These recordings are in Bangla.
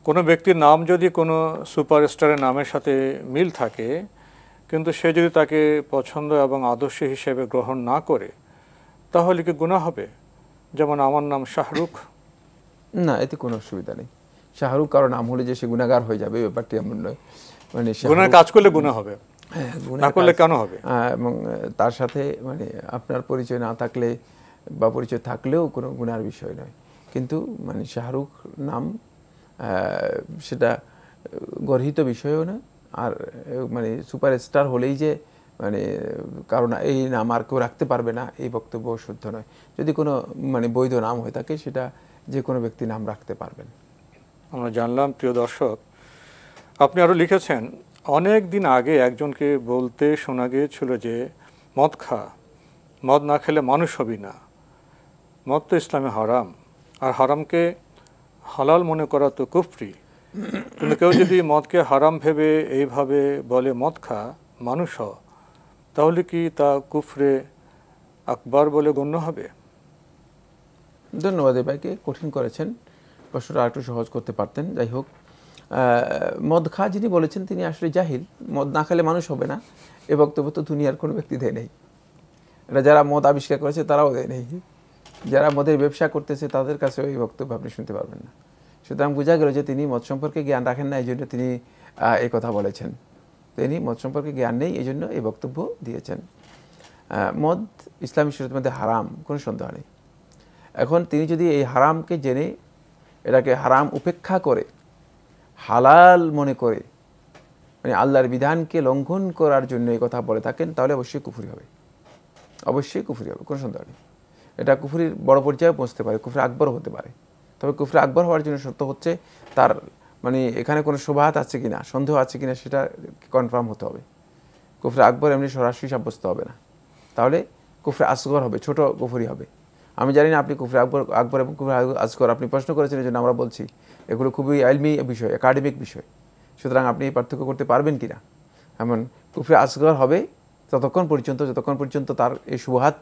কোনো ব্যক্তির নাম যদি কোনো সুপারস্টারের নামের সাথে মিল থাকে, কিন্তু সে যদি তাকে পছন্দ এবং আদর্শ হিসেবে গ্রহণ না করে, তাহলে কি গুনাহ হবে? যেমন আমার নাম শাহরুখ। না, এতে কোনো অসুবিধা নেই। শাহরুখ কারো নাম হলে যে সে গুনাহগার হয়ে যাবে, ব্যাপারটি এমন নয়। মানে গুনাহ কাজ করলে গুনাহ হবে, না করলে কেন হবে? এবং তার সাথে মানে আপনার পরিচয় না থাকলে বা পরিচয় থাকলেও কোনো গুনার বিষয় নয়। কিন্তু মানে শাহরুখ নাম সেটা গর্হিত বিষয়ও না। আর মানে সুপারস্টার হলেই যে মানে কারণ এই নাম আর কেউ রাখতে পারবে না, এই বক্তব্য শুদ্ধ নয়। যদি কোনো মানে বৈধ নাম হয়ে থাকে, সেটা যে কোনো ব্যক্তি নাম রাখতে পারবেন। আমরা জানলাম। প্রিয় দর্শক, আপনি আরও লিখেছেন, অনেক দিন আগে একজনকে বলতে শোনা গিয়েছিল যে মদ খা, মদ না খেলে মানুষ হবি না। মদ তো ইসলামে হারাম, আর হারামকে হালাল মনে করা তো কুফরি। কিন্তু কেউ যদি মদকে হারাম ভেবে এইভাবে বলে মদ খা, মানুষ হ, তাহলে কি তা কুফরে আকবার বলে গণ্য হবে? ধন্যবাদ। ভাইকে কঠিন করেছেন, প্রশ্নটা আরেকটু সহজ করতে পারতেন। যাই হোক, মদ খা যিনি বলেছেন তিনি আসলে জাহিল। মদ না খেলে মানুষ হবে না, এ বক্তব্য তো দুনিয়ার কোনো ব্যক্তি দেয় নেই। এটা যারা মদ আবিষ্কার করেছে তারাও দেয় নেই। যারা মদের ব্যবসা করতেছে তাদের কাছেও এই বক্তব্য আপনি শুনতে পারবেন না। সুতরাং বোঝা গেল যে তিনি মদ সম্পর্কে জ্ঞান রাখেন না, এই জন্য তিনি এই কথা বলেছেন। তিনি মদ সম্পর্কে জ্ঞান নেই, এই জন্য এই বক্তব্য দিয়েছেন। মদ ইসলামী শরীয়তের মধ্যে হারাম, কোনো সন্দেহ নেই। এখন তিনি যদি এই হারামকে জেনে এটাকে হারাম উপেক্ষা করে হালাল মনে করে মানে আল্লাহর বিধানকে লঙ্ঘন করার জন্য এই কথা বলে থাকেন, তাহলে অবশ্যই কুফরি হবে, অবশ্যই কুফরি হবে, কোনো সন্দেহ নেই। এটা কুফরির বড় পর্যায়ে পৌঁছতে পারে, কুফরি আকবর হতে পারে। তবে কুফরি আকবর হওয়ার জন্য শর্ত হচ্ছে তার মানে এখানে কোনো শুবহাত আছে কিনা, সন্দেহ আছে কিনা, সেটা কনফার্ম হতে হবে। কুফরি আকবর এমনি সরাসরি সাব্যস্ত হবে না, তাহলে কুফরি আসগর হবে, ছোট কুফরি হবে। আমি জানি না আপনি কুফরি আকবর এবং কুফরি আসগর আপনি প্রশ্ন করেছেন, এই জন্য আমরা বলছি এগুলো খুবই আইলমি বিষয়, একাডেমিক বিষয়। সুতরাং আপনি পার্থক্য করতে পারবেন কিনা। এমন কুফরি আসগর হবে ততক্ষণ পর্যন্ত যতক্ষণ পর্যন্ত তার এই শুবহাত,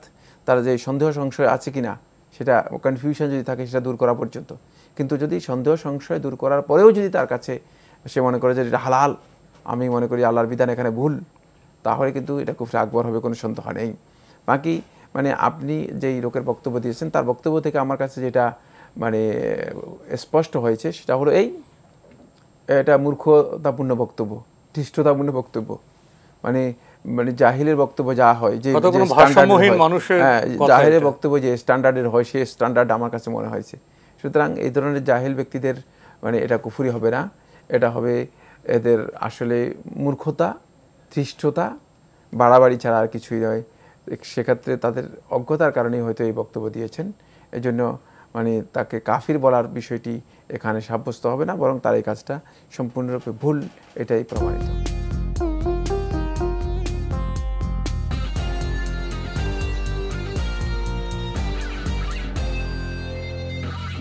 তার যে সন্দেহ সংশয় আছে কিনা, সেটা কনফিউশন যদি থাকে সেটা দূর করা পর্যন্ত। কিন্তু যদি সন্দেহ সংশয় দূর করার পরেও যদি তার কাছে সে মনে করে যে এটা হালাল, আমি মনে করি আল্লাহর বিধান এখানে ভুল, তাহলে কিন্তু এটা কুফরি আকবর হবে, কোনো সন্দেহ নেই। বাকি মানে আপনি যেই লোকের বক্তব্য দিয়েছেন তার বক্তব্য থেকে আমার কাছে যেটা মানে স্পষ্ট হয়েছে সেটা হলো এটা মূর্খতাপূর্ণ বক্তব্য, ধৃষ্টতাপূর্ণ বক্তব্য। মানে মানে জাহিলের বক্তব্য যা হয়, যে জাহিলের বক্তব্য যে স্ট্যান্ডার্ডের হয়, সেই স্ট্যান্ডার্ড আমার কাছে মনে হয়েছে। সুতরাং এই ধরনের জাহিল ব্যক্তিদের মানে এটা কুফরি হবে না, এটা হবে এদের আসলে মূর্খতা, ধৃষ্টতা, বাড়াবাড়ি ছাড়া আর কিছুই নয়। সেক্ষেত্রে তাদের অজ্ঞতার কারণেই হয়তো এই বক্তব্য দিয়েছেন। এজন্য মানে তাকে কাফির বলার বিষয়টি এখানে সাব্যস্ত হবে না, বরং তার এই কাজটা সম্পূর্ণরূপে ভুল, এটাই প্রমাণিত।